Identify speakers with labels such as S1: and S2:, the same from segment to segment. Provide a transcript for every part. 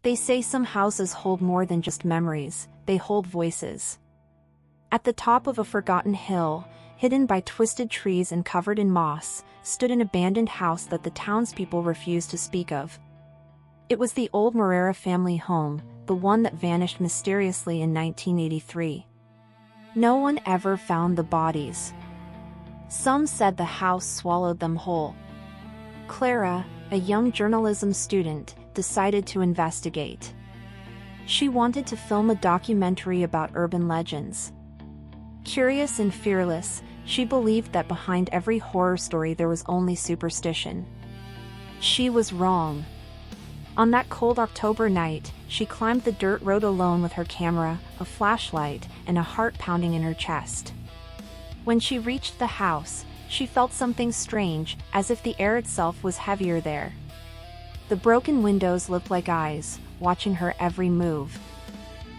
S1: They say some houses hold more than just memories, they hold voices. At the top of a forgotten hill, hidden by twisted trees and covered in moss, stood an abandoned house that the townspeople refused to speak of. It was the old Morera family home, the one that vanished mysteriously in 1983. No one ever found the bodies. Some said the house swallowed them whole. Clara, a young journalism student, decided to investigate. She wanted to film a documentary about urban legends. Curious and fearless, she believed that behind every horror story there was only superstition. She was wrong. On that cold October night, she climbed the dirt road alone with her camera, a flashlight, and a heart pounding in her chest. When she reached the house, she felt something strange, as if the air itself was heavier there. The broken windows looked like eyes, watching her every move.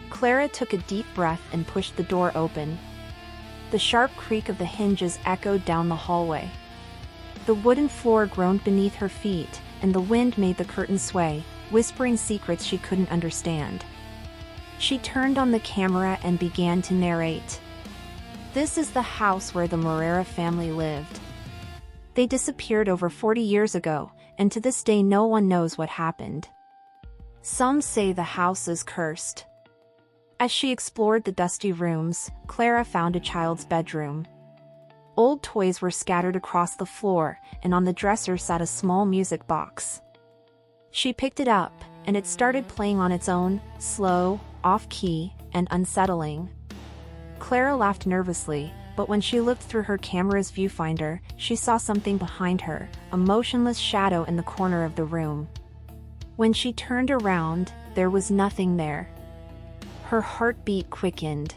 S1: Clara took a deep breath and pushed the door open. The sharp creak of the hinges echoed down the hallway. The wooden floor groaned beneath her feet, and the wind made the curtains sway, whispering secrets she couldn't understand. She turned on the camera and began to narrate. This is the house where the Morera family lived. They disappeared over 40 years ago, and to this day no one knows what happened. Some say the house is cursed. As she explored the dusty rooms, Clara found a child's bedroom. Old toys were scattered across the floor, and on the dresser sat a small music box. She picked it up, and it started playing on its own, slow, off-key, and unsettling. Clara laughed nervously, but when she looked through her camera's viewfinder, she saw something behind her, a motionless shadow in the corner of the room. When she turned around, there was nothing there. Her heartbeat quickened.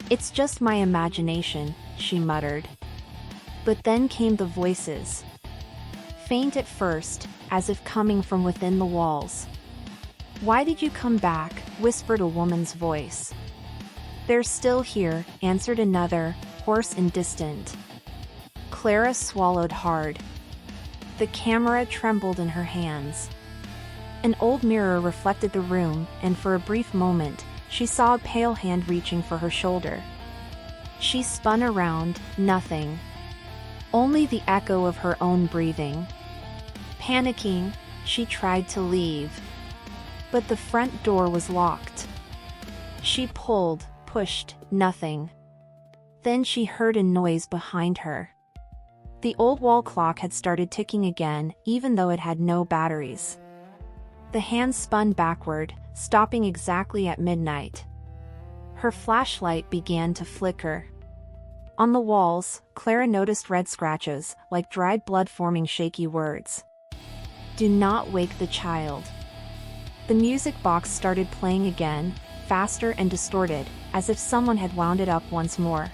S1: "It's just my imagination," she muttered. But then came the voices. Faint at first, as if coming from within the walls. "Why did you come back?" whispered a woman's voice. "They're still here," answered another, hoarse and distant. Clara swallowed hard. The camera trembled in her hands. An old mirror reflected the room, and for a brief moment, she saw a pale hand reaching for her shoulder. She spun around, nothing. Only the echo of her own breathing. Panicking, she tried to leave. But the front door was locked. She pulled, pushed, nothing. Then she heard a noise behind her. The old wall clock had started ticking again, even though it had no batteries. The hand spun backward, stopping exactly at midnight. Her flashlight began to flicker. On the walls, Clara noticed red scratches, like dried blood forming shaky words. "Do not wake the child." The music box started playing again, faster and distorted, as if someone had wound it up once more.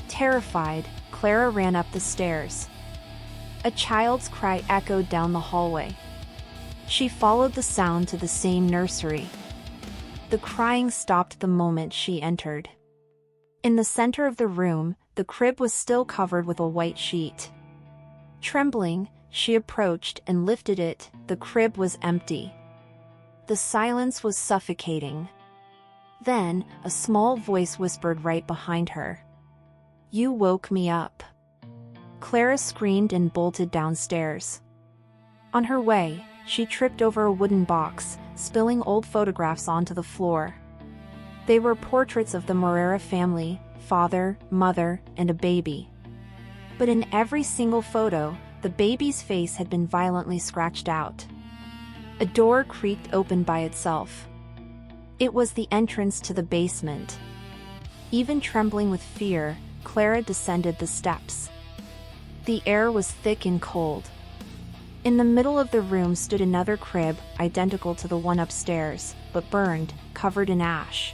S1: Terrified, Clara ran up the stairs. A child's cry echoed down the hallway. She followed the sound to the same nursery. The crying stopped the moment she entered. In the center of the room, the crib was still covered with a white sheet. Trembling, she approached and lifted it. The crib was empty. The silence was suffocating. Then, a small voice whispered right behind her. "You woke me up." Clara screamed and bolted downstairs. On her way, she tripped over a wooden box, spilling old photographs onto the floor. They were portraits of the Morera family, father, mother, and a baby. But in every single photo, the baby's face had been violently scratched out. A door creaked open by itself. It was the entrance to the basement. Even trembling with fear, Clara descended the steps. The air was thick and cold. In the middle of the room stood another crib, identical to the one upstairs, but burned, covered in ash.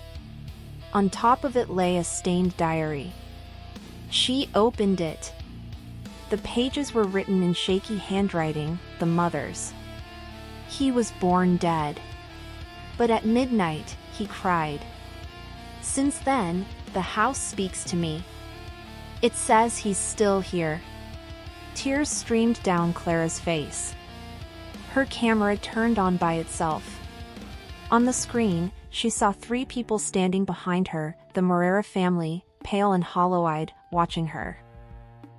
S1: On top of it lay a stained diary. She opened it. The pages were written in shaky handwriting, the mother's. "He was born dead. But at midnight, he cried. Since then, the house speaks to me. It says he's still here." Tears streamed down Clara's face. Her camera turned on by itself. On the screen, she saw 3 people standing behind her, the Morera family, pale and hollow-eyed, watching her.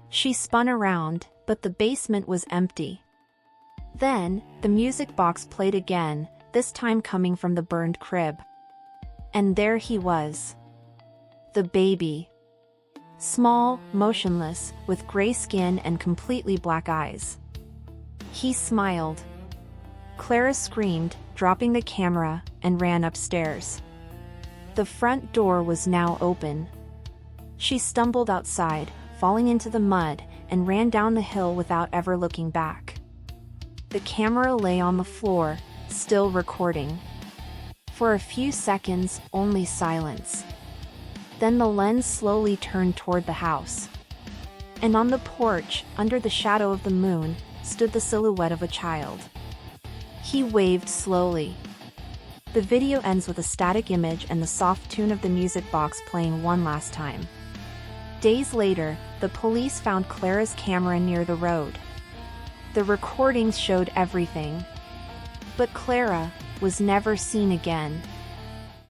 S1: She spun around, but the basement was empty. Then, the music box played again, this time coming from the burned crib. And there he was. The baby. Small, motionless, with gray skin and completely black eyes. He smiled. Clara screamed, dropping the camera, and ran upstairs. The front door was now open. She stumbled outside, falling into the mud, and ran down the hill without ever looking back. The camera lay on the floor, still recording. For a few seconds, only silence. Then the lens slowly turned toward the house. And on the porch, under the shadow of the moon, stood the silhouette of a child. He waved slowly. The video ends with a static image and the soft tune of the music box playing one last time. Days later, the police found Clara's camera near the road. The recordings showed everything. But Clara was never seen again.